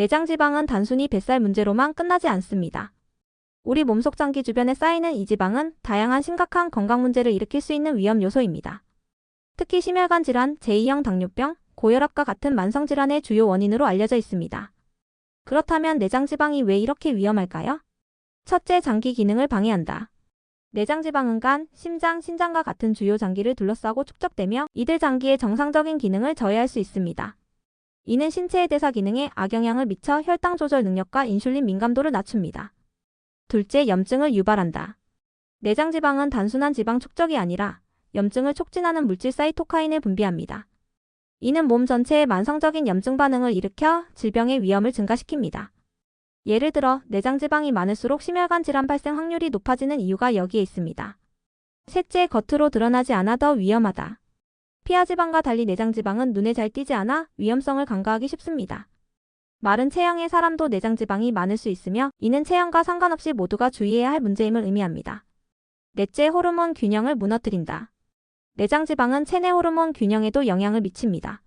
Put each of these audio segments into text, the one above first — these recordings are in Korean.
내장 지방은 단순히 뱃살 문제로만 끝나지 않습니다. 우리 몸속 장기 주변에 쌓이는 이 지방은 다양한 심각한 건강 문제를 일으킬 수 있는 위험 요소입니다. 특히 심혈관 질환, 제2형 당뇨병, 고혈압과 같은 만성 질환의 주요 원인으로 알려져 있습니다. 그렇다면 내장 지방이 왜 이렇게 위험할까요? 첫째, 장기 기능을 방해한다. 내장 지방은 간, 심장, 신장과 같은 주요 장기를 둘러싸고 축적되며 이들 장기의 정상적인 기능을 저해할 수 있습니다. 이는 신체의 대사 기능에 악영향을 미쳐 혈당 조절 능력과 인슐린 민감도를 낮춥니다. 둘째, 염증을 유발한다. 내장 지방은 단순한 지방 축적이 아니라 염증을 촉진하는 물질 사이토카인을 분비합니다. 이는 몸 전체에 만성적인 염증 반응을 일으켜 질병의 위험을 증가시킵니다. 예를 들어 내장 지방이 많을수록 심혈관 질환 발생 확률이 높아지는 이유가 여기에 있습니다. 셋째, 겉으로 드러나지 않아 더 위험하다. 피하 지방과 달리 내장 지방은 눈에 잘 띄지 않아 위험성을 간과하기 쉽습니다. 마른 체형의 사람도 내장 지방이 많을 수 있으며 이는 체형과 상관없이 모두가 주의해야 할 문제임을 의미합니다. 넷째, 호르몬 균형을 무너뜨린다. 내장 지방은 체내 호르몬 균형에도 영향을 미칩니다.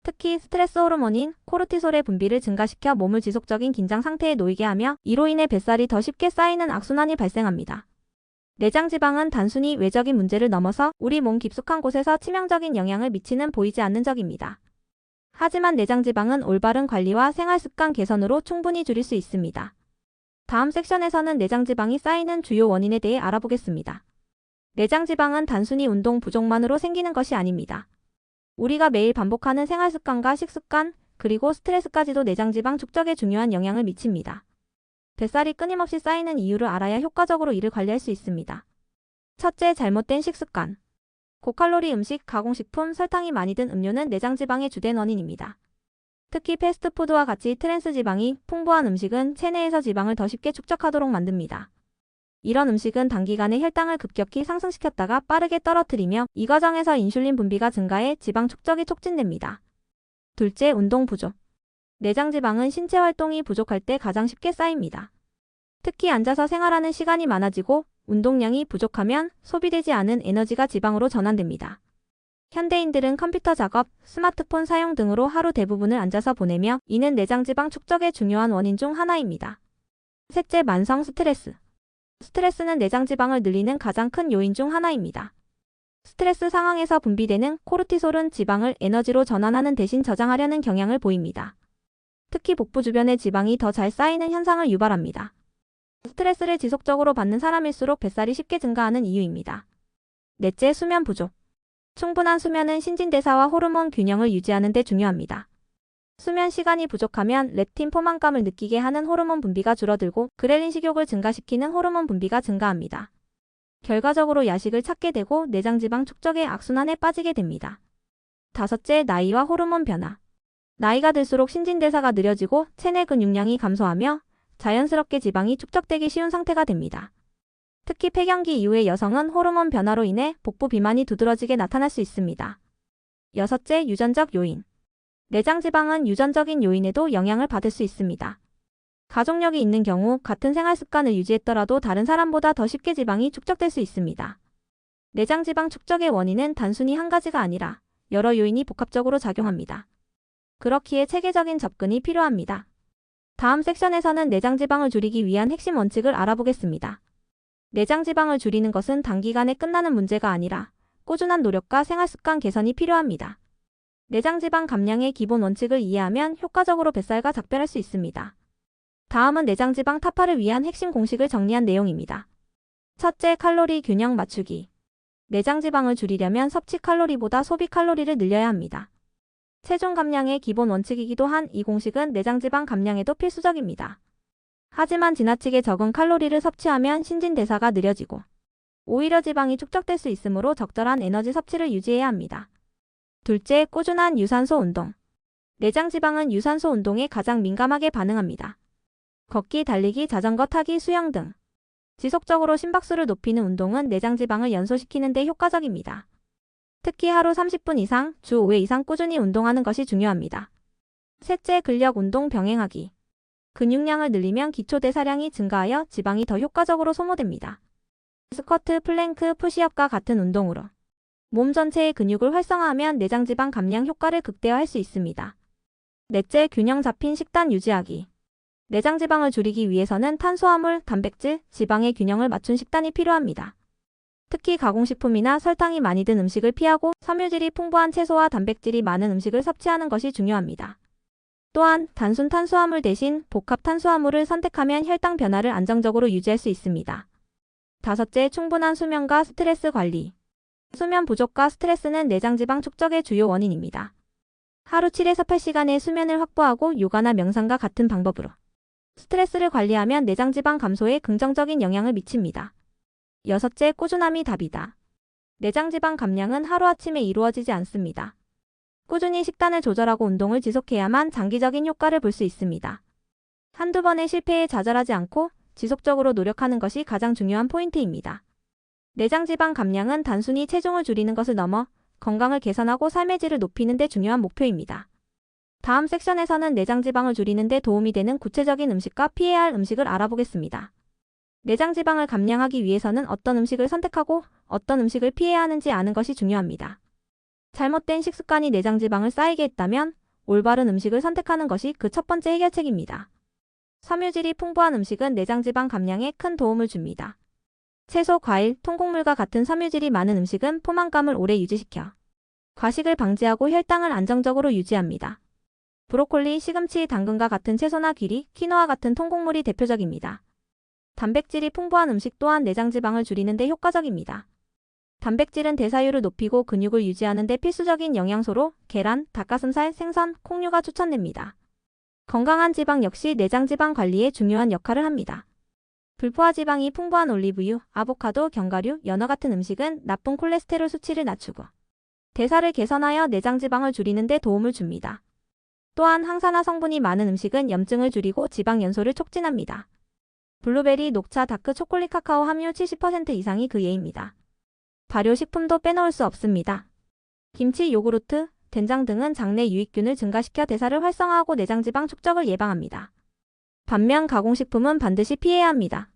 특히 스트레스 호르몬인 코르티솔의 분비를 증가시켜 몸을 지속적인 긴장 상태에 놓이게 하며 이로 인해 뱃살이 더 쉽게 쌓이는 악순환이 발생합니다. 내장 지방은 단순히 외적인 문제를 넘어서 우리 몸 깊숙한 곳에서 치명적인 영향을 미치는 보이지 않는 적입니다. 하지만 내장 지방은 올바른 관리와 생활습관 개선으로 충분히 줄일 수 있습니다. 다음 섹션에서는 내장 지방이 쌓이는 주요 원인에 대해 알아보겠습니다. 내장 지방은 단순히 운동 부족만으로 생기는 것이 아닙니다. 우리가 매일 반복하는 생활습관과 식습관, 그리고 스트레스까지도 내장 지방 축적에 중요한 영향을 미칩니다. 뱃살이 끊임없이 쌓이는 이유를 알아야 효과적으로 이를 관리할 수 있습니다. 첫째, 잘못된 식습관. 고칼로리 음식, 가공식품, 설탕이 많이 든 음료는 내장 지방의 주된 원인입니다. 특히 패스트푸드와 같이 트랜스 지방이 풍부한 음식은 체내에서 지방을 더 쉽게 축적하도록 만듭니다. 이런 음식은 단기간에 혈당을 급격히 상승시켰다가 빠르게 떨어뜨리며 이 과정에서 인슐린 분비가 증가해 지방 축적이 촉진됩니다. 둘째, 운동 부족. 내장 지방은 신체 활동이 부족할 때 가장 쉽게 쌓입니다. 특히 앉아서 생활하는 시간이 많아지고 운동량이 부족하면 소비되지 않은 에너지가 지방으로 전환됩니다. 현대인들은 컴퓨터 작업, 스마트폰 사용 등으로 하루 대부분을 앉아서 보내며 이는 내장 지방 축적의 중요한 원인 중 하나입니다. 셋째, 만성 스트레스. 스트레스는 내장 지방을 늘리는 가장 큰 요인 중 하나입니다. 스트레스 상황에서 분비되는 코르티솔은 지방을 에너지로 전환하는 대신 저장하려는 경향을 보입니다. 특히 복부 주변에 지방이 더 잘 쌓이는 현상을 유발합니다. 스트레스를 지속적으로 받는 사람일수록 뱃살이 쉽게 증가하는 이유입니다. 넷째, 수면 부족. 충분한 수면은 신진대사와 호르몬 균형을 유지하는 데 중요합니다. 수면 시간이 부족하면 렙틴 포만감을 느끼게 하는 호르몬 분비가 줄어들고 그렐린 식욕을 증가시키는 호르몬 분비가 증가합니다. 결과적으로 야식을 찾게 되고 내장 지방 축적의 악순환에 빠지게 됩니다. 다섯째, 나이와 호르몬 변화. 나이가 들수록 신진대사가 느려지고 체내 근육량이 감소하며 자연스럽게 지방이 축적되기 쉬운 상태가 됩니다. 특히 폐경기 이후의 여성은 호르몬 변화로 인해 복부 비만이 두드러지게 나타날 수 있습니다. 여섯째, 유전적 요인. 내장 지방은 유전적인 요인에도 영향을 받을 수 있습니다. 가족력이 있는 경우 같은 생활 습관을 유지했더라도 다른 사람보다 더 쉽게 지방이 축적될 수 있습니다. 내장 지방 축적의 원인은 단순히 한 가지가 아니라 여러 요인이 복합적으로 작용합니다. 그렇기에 체계적인 접근이 필요합니다. 다음 섹션에서는 내장 지방을 줄이기 위한 핵심 원칙을 알아보겠습니다. 내장 지방을 줄이는 것은 단기간에 끝나는 문제가 아니라 꾸준한 노력과 생활습관 개선이 필요합니다. 내장 지방 감량의 기본 원칙을 이해하면 효과적으로 뱃살과 작별할 수 있습니다. 다음은 내장 지방 타파를 위한 핵심 공식을 정리한 내용입니다. 첫째, 칼로리 균형 맞추기. 내장 지방을 줄이려면 섭취 칼로리보다 소비 칼로리를 늘려야 합니다. 체중 감량의 기본 원칙이기도 한 이 공식은 내장 지방 감량에도 필수적입니다. 하지만 지나치게 적은 칼로리를 섭취하면 신진대사가 느려지고 오히려 지방이 축적될 수 있으므로 적절한 에너지 섭취를 유지해야 합니다. 둘째, 꾸준한 유산소 운동. 내장 지방은 유산소 운동에 가장 민감하게 반응합니다. 걷기, 달리기, 자전거 타기, 수영 등 지속적으로 심박수를 높이는 운동은 내장 지방을 연소시키는 데 효과적입니다. 특히 하루 30분 이상, 주 5회 이상 꾸준히 운동하는 것이 중요합니다. 셋째, 근력 운동 병행하기. 근육량을 늘리면 기초 대사량이 증가하여 지방이 더 효과적으로 소모됩니다. 스쿼트, 플랭크, 푸시업과 같은 운동으로 몸 전체의 근육을 활성화하면 내장 지방 감량 효과를 극대화할 수 있습니다. 넷째, 균형 잡힌 식단 유지하기. 내장 지방을 줄이기 위해서는 탄수화물, 단백질, 지방의 균형을 맞춘 식단이 필요합니다. 특히 가공식품이나 설탕이 많이 든 음식을 피하고 섬유질이 풍부한 채소와 단백질이 많은 음식을 섭취하는 것이 중요합니다. 또한 단순 탄수화물 대신 복합 탄수화물을 선택하면 혈당 변화를 안정적으로 유지할 수 있습니다. 다섯째, 충분한 수면과 스트레스 관리. 수면 부족과 스트레스는 내장 지방 축적의 주요 원인입니다. 하루 7에서 8시간의 수면을 확보하고 요가나 명상과 같은 방법으로 스트레스를 관리하면 내장 지방 감소에 긍정적인 영향을 미칩니다. 여섯째, 꾸준함이 답이다. 내장 지방 감량은 하루아침에 이루어지지 않습니다. 꾸준히 식단을 조절하고 운동을 지속해야만 장기적인 효과를 볼 수 있습니다. 한두 번의 실패에 좌절하지 않고 지속적으로 노력하는 것이 가장 중요한 포인트입니다. 내장 지방 감량은 단순히 체중을 줄이는 것을 넘어 건강을 개선하고 삶의 질을 높이는 데 중요한 목표입니다. 다음 섹션에서는 내장 지방을 줄이는 데 도움이 되는 구체적인 음식과 피해야 할 음식을 알아보겠습니다. 내장 지방을 감량하기 위해서는 어떤 음식을 선택하고 어떤 음식을 피해야 하는지 아는 것이 중요합니다. 잘못된 식습관이 내장 지방을 쌓이게 했다면 올바른 음식을 선택하는 것이 그 첫 번째 해결책입니다. 섬유질이 풍부한 음식은 내장 지방 감량에 큰 도움을 줍니다. 채소, 과일, 통곡물과 같은 섬유질이 많은 음식은 포만감을 오래 유지시켜 과식을 방지하고 혈당을 안정적으로 유지합니다. 브로콜리, 시금치, 당근과 같은 채소나 귀리, 키노아 같은 통곡물이 대표적입니다. 단백질이 풍부한 음식 또한 내장 지방을 줄이는 데 효과적입니다. 단백질은 대사율을 높이고 근육을 유지하는 데 필수적인 영양소로 계란, 닭가슴살, 생선, 콩류가 추천됩니다. 건강한 지방 역시 내장 지방 관리에 중요한 역할을 합니다. 불포화 지방이 풍부한 올리브유, 아보카도, 견과류, 연어 같은 음식은 나쁜 콜레스테롤 수치를 낮추고 대사를 개선하여 내장 지방을 줄이는 데 도움을 줍니다. 또한 항산화 성분이 많은 음식은 염증을 줄이고 지방 연소를 촉진합니다. 블루베리, 녹차, 다크 초콜릿, 카카오 함유 70% 이상이 그 예입니다. 발효식품도 빼놓을 수 없습니다. 김치, 요구르트, 된장 등은 장내 유익균을 증가시켜 대사를 활성화하고 내장 지방 축적을 예방합니다. 반면 가공식품은 반드시 피해야 합니다.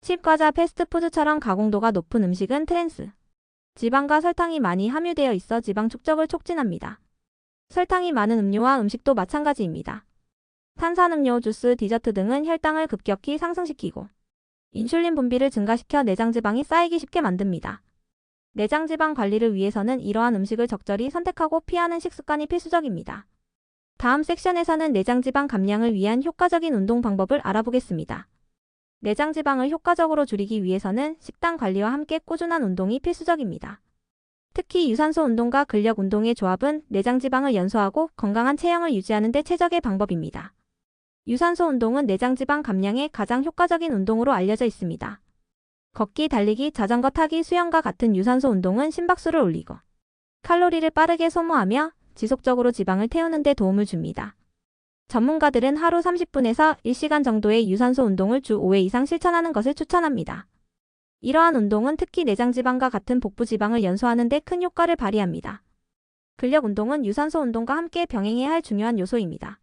칩, 과자, 패스트푸드처럼 가공도가 높은 음식은 트랜스 지방과 설탕이 많이 함유되어 있어 지방 축적을 촉진합니다. 설탕이 많은 음료와 음식도 마찬가지입니다. 탄산음료, 주스, 디저트 등은 혈당을 급격히 상승시키고 인슐린 분비를 증가시켜 내장 지방이 쌓이기 쉽게 만듭니다. 내장 지방 관리를 위해서는 이러한 음식을 적절히 선택하고 피하는 식습관이 필수적입니다. 다음 섹션에서는 내장 지방 감량을 위한 효과적인 운동 방법을 알아보겠습니다. 내장 지방을 효과적으로 줄이기 위해서는 식단 관리와 함께 꾸준한 운동이 필수적입니다. 특히 유산소 운동과 근력 운동의 조합은 내장 지방을 연소하고 건강한 체형을 유지하는 데 최적의 방법입니다. 유산소 운동은 내장 지방 감량에 가장 효과적인 운동으로 알려져 있습니다. 걷기, 달리기, 자전거 타기, 수영과 같은 유산소 운동은 심박수를 올리고 칼로리를 빠르게 소모하며 지속적으로 지방을 태우는 데 도움을 줍니다. 전문가들은 하루 30분에서 1시간 정도의 유산소 운동을 주 5회 이상 실천하는 것을 추천합니다. 이러한 운동은 특히 내장 지방과 같은 복부 지방을 연소하는 데 큰 효과를 발휘합니다. 근력 운동은 유산소 운동과 함께 병행해야 할 중요한 요소입니다.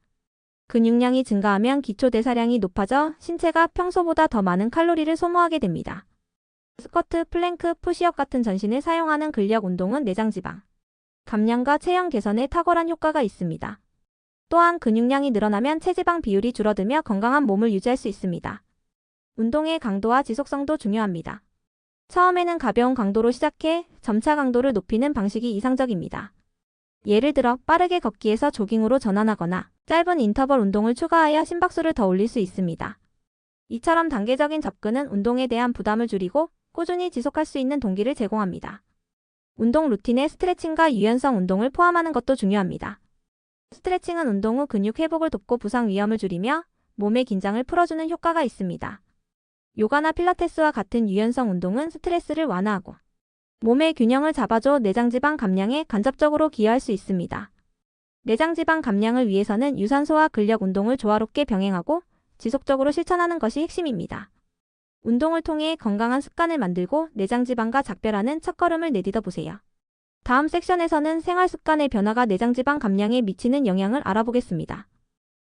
근육량이 증가하면 기초 대사량이 높아져 신체가 평소보다 더 많은 칼로리를 소모하게 됩니다. 스쿼트, 플랭크, 푸시업 같은 전신을 사용하는 근력 운동은 내장 지방 감량과 체형 개선에 탁월한 효과가 있습니다. 또한 근육량이 늘어나면 체지방 비율이 줄어들며 건강한 몸을 유지할 수 있습니다. 운동의 강도와 지속성도 중요합니다. 처음에는 가벼운 강도로 시작해 점차 강도를 높이는 방식이 이상적입니다. 예를 들어 빠르게 걷기에서 조깅으로 전환하거나 짧은 인터벌 운동을 추가하여 심박수를 더 올릴 수 있습니다. 이처럼 단계적인 접근은 운동에 대한 부담을 줄이고 꾸준히 지속할 수 있는 동기를 제공합니다. 운동 루틴에 스트레칭과 유연성 운동을 포함하는 것도 중요합니다. 스트레칭은 운동 후 근육 회복을 돕고 부상 위험을 줄이며 몸의 긴장을 풀어주는 효과가 있습니다. 요가나 필라테스와 같은 유연성 운동은 스트레스를 완화하고 몸의 균형을 잡아줘 내장 지방 감량에 간접적으로 기여할 수 있습니다. 내장 지방 감량을 위해서는 유산소와 근력 운동을 조화롭게 병행하고 지속적으로 실천하는 것이 핵심입니다. 운동을 통해 건강한 습관을 만들고 내장 지방과 작별하는 첫걸음을 내딛어 보세요. 다음 섹션에서는 생활 습관의 변화가 내장 지방 감량에 미치는 영향을 알아보겠습니다.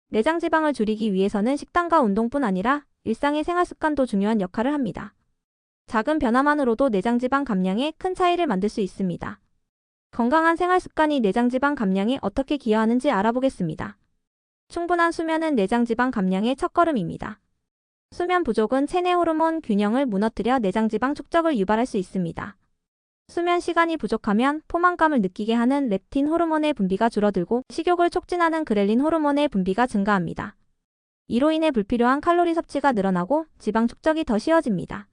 내장 지방을 줄이기 위해서는 식단과 운동뿐 아니라 일상의 생활 습관도 중요한 역할을 합니다. 작은 변화만으로도 내장 지방 감량에 큰 차이를 만들 수 있습니다. 건강한 생활 습관이 내장 지방 감량에 어떻게 기여하는지 알아보겠습니다. 충분한 수면은 내장지방 감량의 첫걸음입니다. 수면 부족은 체내 호르몬 균형을 무너뜨려 내장지방 축적을 유발할 수 있습니다. 수면 시간이 부족하면 포만감을 느끼게 하는 렙틴 호르몬의 분비가 줄어들고 식욕을 촉진하는 그렐린 호르몬의 분비가 증가합니다. 이로 인해 불필요한 칼로리 섭취가 늘어나고 지방 축적이 더 쉬워집니다.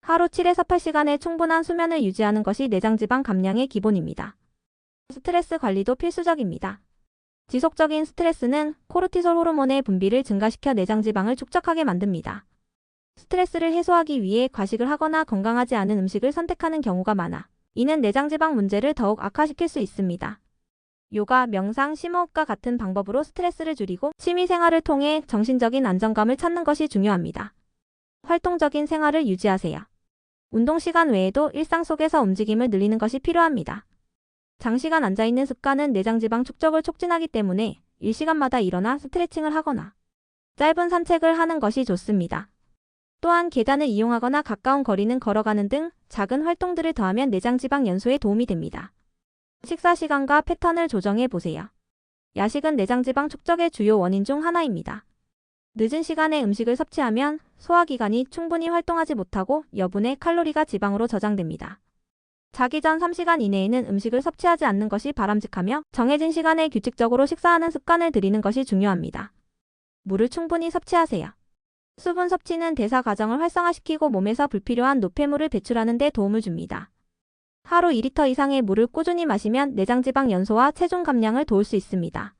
하루 7에서 8시간의 충분한 수면을 유지하는 것이 내장지방 감량의 기본입니다. 스트레스 관리도 필수적입니다. 지속적인 스트레스는 코르티솔 호르몬의 분비를 증가시켜 내장지방을 축적하게 만듭니다. 스트레스를 해소하기 위해 과식을 하거나 건강하지 않은 음식을 선택하는 경우가 많아 이는 내장지방 문제를 더욱 악화시킬 수 있습니다. 요가, 명상, 심호흡과 같은 방법으로 스트레스를 줄이고 취미생활을 통해 정신적인 안정감을 찾는 것이 중요합니다. 활동적인 생활을 유지하세요. 운동 시간 외에도 일상 속에서 움직임을 늘리는 것이 필요합니다. 장시간 앉아있는 습관은 내장지방 축적을 촉진하기 때문에 일시간마다 일어나 스트레칭을 하거나 짧은 산책을 하는 것이 좋습니다. 또한 계단을 이용하거나 가까운 거리는 걸어가는 등 작은 활동들을 더하면 내장지방 연소에 도움이 됩니다. 식사 시간과 패턴을 조정해 보세요. 야식은 내장지방 축적의 주요 원인 중 하나입니다. 늦은 시간에 음식을 섭취하면 소화기관이 충분히 활동하지 못하고 여분의 칼로리가 지방으로 저장됩니다. 자기 전 3시간 이내에는 음식을 섭취하지 않는 것이 바람직하며 정해진 시간에 규칙적으로 식사하는 습관을 들이는 것이 중요합니다. 물을 충분히 섭취하세요. 수분 섭취는 대사 과정을 활성화시키고 몸에서 불필요한 노폐물을 배출하는 데 도움을 줍니다. 하루 2리터 이상의 물을 꾸준히 마시면 내장지방 연소와 체중 감량을 도울 수 있습니다.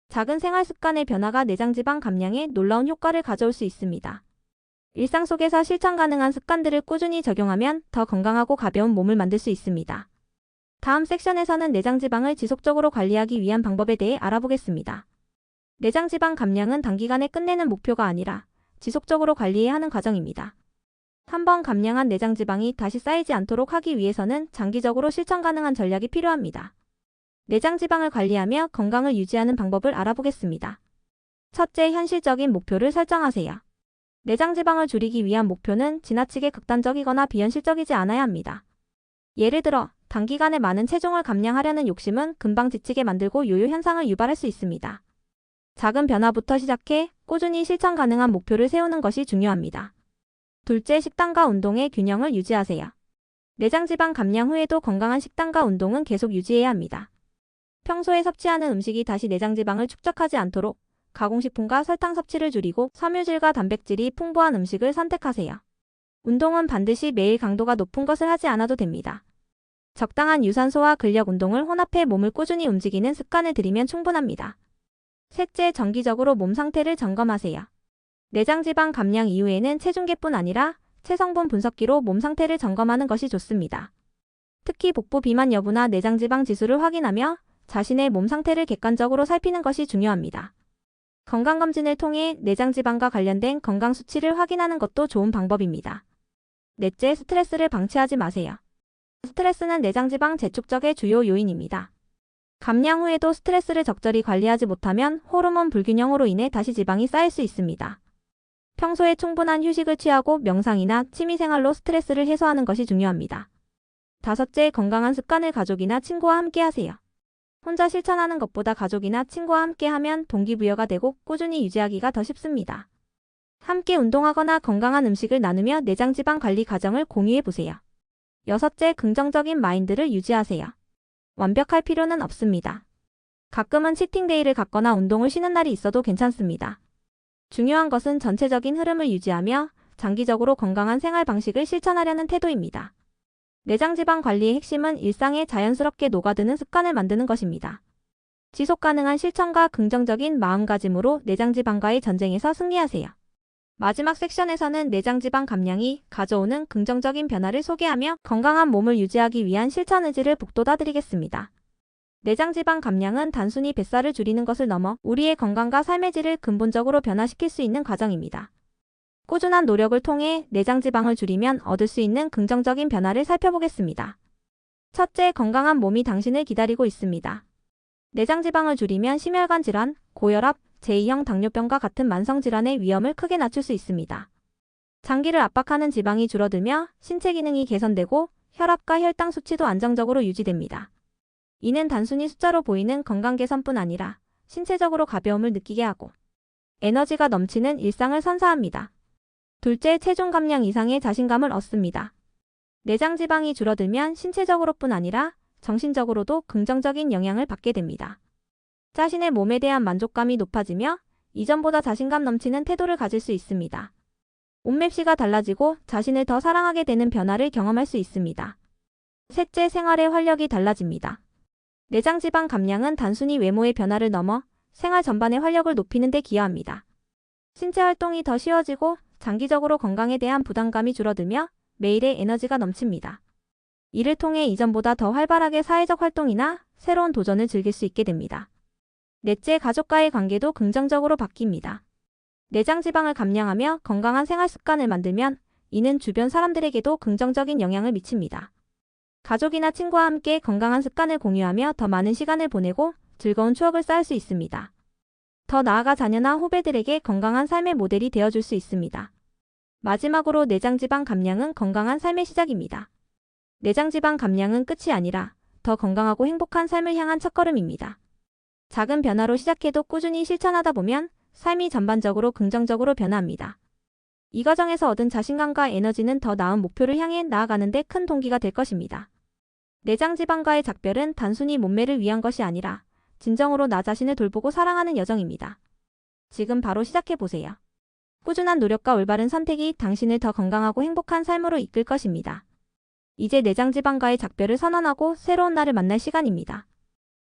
작은 생활 습관의 변화가 내장지방 감량에 놀라운 효과를 가져올 수 있습니다. 일상 속에서 실천 가능한 습관들을 꾸준히 적용하면 더 건강하고 가벼운 몸을 만들 수 있습니다. 다음 섹션에서는 내장지방을 지속적으로 관리하기 위한 방법에 대해 알아보겠습니다. 내장지방 감량은 단기간에 끝내는 목표가 아니라 지속적으로 관리해야 하는 과정입니다. 한번 감량한 내장지방이 다시 쌓이지 않도록 하기 위해서는 장기적으로 실천 가능한 전략이 필요합니다. 내장지방을 관리하며 건강을 유지하는 방법을 알아보겠습니다. 첫째, 현실적인 목표를 설정하세요. 내장지방을 줄이기 위한 목표는 지나치게 극단적이거나 비현실적이지 않아야 합니다. 예를 들어, 단기간에 많은 체중을 감량하려는 욕심은 금방 지치게 만들고 요요 현상을 유발할 수 있습니다. 작은 변화부터 시작해 꾸준히 실천 가능한 목표를 세우는 것이 중요합니다. 둘째, 식단과 운동의 균형을 유지하세요. 내장지방 감량 후에도 건강한 식단과 운동은 계속 유지해야 합니다. 평소에 섭취하는 음식이 다시 내장지방을 축적하지 않도록 가공식품과 설탕 섭취를 줄이고 섬유질과 단백질이 풍부한 음식을 선택하세요. 운동은 반드시 매일 강도가 높은 것을 하지 않아도 됩니다. 적당한 유산소와 근력 운동을 혼합해 몸을 꾸준히 움직이는 습관을 들이면 충분합니다. 셋째, 정기적으로 몸 상태를 점검하세요. 내장지방 감량 이후에는 체중계뿐 아니라 체성분 분석기로 몸 상태를 점검하는 것이 좋습니다. 특히 복부 비만 여부나 내장지방 지수를 확인하며 자신의 몸 상태를 객관적으로 살피는 것이 중요합니다. 건강검진을 통해 내장지방과 관련된 건강 수치를 확인하는 것도 좋은 방법입니다. 넷째, 스트레스를 방치하지 마세요. 스트레스는 내장지방 재축적의 주요 요인입니다. 감량 후에도 스트레스를 적절히 관리하지 못하면 호르몬 불균형으로 인해 다시 지방이 쌓일 수 있습니다. 평소에 충분한 휴식을 취하고 명상이나 취미생활로 스트레스를 해소하는 것이 중요합니다. 다섯째, 건강한 습관을 가족이나 친구와 함께 하세요. 혼자 실천하는 것보다 가족이나 친구와 함께 하면 동기부여가 되고 꾸준히 유지하기가 더 쉽습니다. 함께 운동하거나 건강한 음식을 나누며 내장지방 관리 과정을 공유해 보세요. 여섯째, 긍정적인 마인드를 유지하세요. 완벽할 필요는 없습니다. 가끔은 치팅데이를 갖거나 운동을 쉬는 날이 있어도 괜찮습니다. 중요한 것은 전체적인 흐름을 유지하며 장기적으로 건강한 생활 방식을 실천하려는 태도입니다. 내장지방 관리의 핵심은 일상에 자연스럽게 녹아드는 습관을 만드는 것입니다. 지속 가능한 실천과 긍정적인 마음가짐으로 내장지방과의 전쟁에서 승리하세요. 마지막 섹션에서는 내장지방 감량이 가져오는 긍정적인 변화를 소개하며 건강한 몸을 유지하기 위한 실천 의지를 북돋아드리겠습니다. 내장지방 감량은 단순히 뱃살을 줄이는 것을 넘어 우리의 건강과 삶의 질을 근본적으로 변화시킬 수 있는 과정입니다. 꾸준한 노력을 통해 내장지방을 줄이면 얻을 수 있는 긍정적인 변화를 살펴보겠습니다. 첫째, 건강한 몸이 당신을 기다리고 있습니다. 내장지방을 줄이면 심혈관 질환, 고혈압, 제2형 당뇨병과 같은 만성질환의 위험을 크게 낮출 수 있습니다. 장기를 압박하는 지방이 줄어들며 신체 기능이 개선되고 혈압과 혈당 수치도 안정적으로 유지됩니다. 이는 단순히 숫자로 보이는 건강 개선뿐 아니라 신체적으로 가벼움을 느끼게 하고 에너지가 넘치는 일상을 선사합니다. 둘째, 체중 감량 이상의 자신감을 얻습니다. 내장 지방이 줄어들면 신체적으로뿐 아니라 정신적으로도 긍정적인 영향을 받게 됩니다. 자신의 몸에 대한 만족감이 높아지며 이전보다 자신감 넘치는 태도를 가질 수 있습니다. 옷맵시가 달라지고 자신을 더 사랑하게 되는 변화를 경험할 수 있습니다. 셋째, 생활의 활력이 달라집니다. 내장 지방 감량은 단순히 외모의 변화를 넘어 생활 전반의 활력을 높이는 데 기여합니다. 신체 활동이 더 쉬워지고 장기적으로 건강에 대한 부담감이 줄어들며 매일의 에너지가 넘칩니다. 이를 통해 이전보다 더 활발하게 사회적 활동이나 새로운 도전을 즐길 수 있게 됩니다. 넷째, 가족과의 관계도 긍정적으로 바뀝니다. 내장 지방을 감량하며 건강한 생활 습관을 만들면 이는 주변 사람들에게도 긍정적인 영향을 미칩니다. 가족이나 친구와 함께 건강한 습관을 공유하며 더 많은 시간을 보내고 즐거운 추억을 쌓을 수 있습니다. 더 나아가 자녀나 후배들에게 건강한 삶의 모델이 되어줄 수 있습니다. 마지막으로 내장 지방 감량은 건강한 삶의 시작입니다. 내장 지방 감량은 끝이 아니라 더 건강하고 행복한 삶을 향한 첫걸음입니다. 작은 변화로 시작해도 꾸준히 실천하다 보면 삶이 전반적으로 긍정적으로 변화합니다. 이 과정에서 얻은 자신감과 에너지는 더 나은 목표를 향해 나아가는 데 큰 동기가 될 것입니다. 내장 지방과의 작별은 단순히 몸매를 위한 것이 아니라 진정으로 나 자신을 돌보고 사랑하는 여정입니다. 지금 바로 시작해보세요. 꾸준한 노력과 올바른 선택이 당신을 더 건강하고 행복한 삶으로 이끌 것입니다. 이제 내장 지방과의 작별을 선언하고 새로운 나를 만날 시간입니다.